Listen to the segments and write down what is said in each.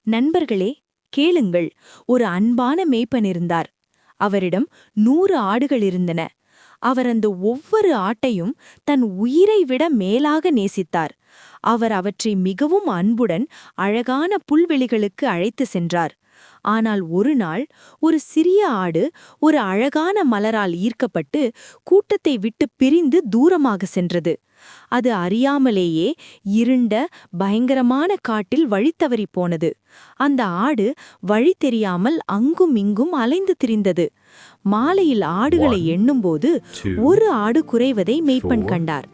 நண்பர்களே, கேளுங்கள். ஒரு அன்பான மேய்ப்பன் இருந்தார். அவரிடம் 100 ஆடுகள் இருந்தன. அவர் அந்த ஒவ்வொரு ஆட்டையும் தன் உயிரை விட மேலாக நேசித்தார். அவர் அவற்றை மிகவும் அன்புடன் அழகான புல்வெளிகளுக்கு அழைத்து சென்றார். ஆனால் ஒரு நாள் ஒரு சிறிய ஆடு ஒரு அழகான மலரால் ஈர்க்கப்பட்டு கூட்டத்தை விட்டு பிரிந்து தூரமாக சென்றது. அது அறியாமலேயே இருண்ட பயங்கரமான காட்டில் வழி தவறிப் போனது. அந்த ஆடு வழி தெரியாமல் அங்கும் இங்கும் அலைந்து திரிந்தது. மாலையில் ஆடுகளை எண்ணும்போது ஒரு ஆடு குறைவதை மேய்ப்பன் கண்டார்.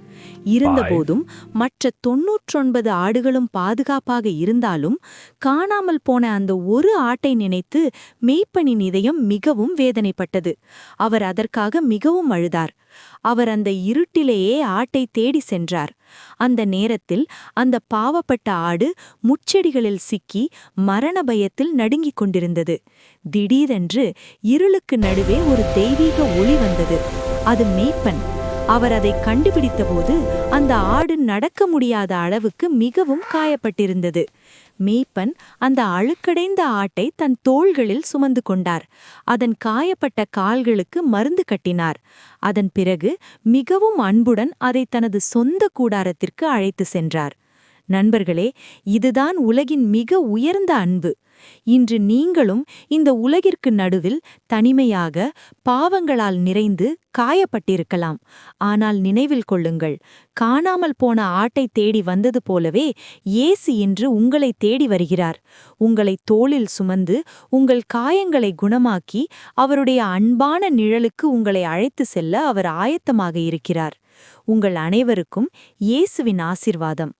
இருந்தபோதும் மற்ற 99 ஆடுகளும் பாதுகாப்பாக இருந்தாலும் காணாமல் போன அந்த ஒரு ஆட்டை நினைத்து மேய்ப்பனின் இதயம் மிகவும் வேதனைப்பட்டது. அவர் அதற்காக மிகவும் அழுதார். அவர் அந்த இருட்டிலேயே ஆட்டை தேடி சென்றார். அந்த நேரத்தில் அந்த பாவப்பட்ட ஆடு முட்செடிகளில் சிக்கி மரண பயத்தில் நடுங்கிக் கொண்டிருந்தது. திடீரென்று இருளுக்கு நடுவே ஒரு தெய்வீக ஒளி வந்தது. அது மேய்ப்பன். அவர் அதை கண்டுபிடித்தபோது அந்த ஆடு நடக்க முடியாத அளவுக்கு மிகவும் காயப்பட்டிருந்தது. மேய்ப்பன் அந்த அழுக்கடைந்த ஆட்டை தன் தோள்களில் சுமந்து கொண்டார். அதன் காயப்பட்ட கால்களுக்கு மருந்து கட்டினார். அதன் பிறகு மிகவும் அன்புடன் அதை தனது சொந்த கூடாரத்திற்கு அழைத்து சென்றார். நண்பர்களே, இதுதான் உலகின் மிக உயர்ந்த அன்பு. இன்று நீங்களும் இந்த உலகிற்கு நடுவில் தனிமையாக பாவங்களால் நிறைந்து காயப்பட்டிருக்கலாம். ஆனால் நினைவில் கொள்ளுங்கள், காணாமல் போன ஆட்டை தேடி வந்தது போலவே இயேசு இன்று உங்களை தேடி வருகிறார். உங்களை தோளில் சுமந்து உங்கள் காயங்களை குணமாக்கி அவருடைய அன்பான நிழலுக்கு உங்களை அழைத்து செல்ல அவர் ஆயத்தமாக இருக்கிறார். உங்கள் அனைவருக்கும் இயேசுவின் ஆசீர்வாதம்.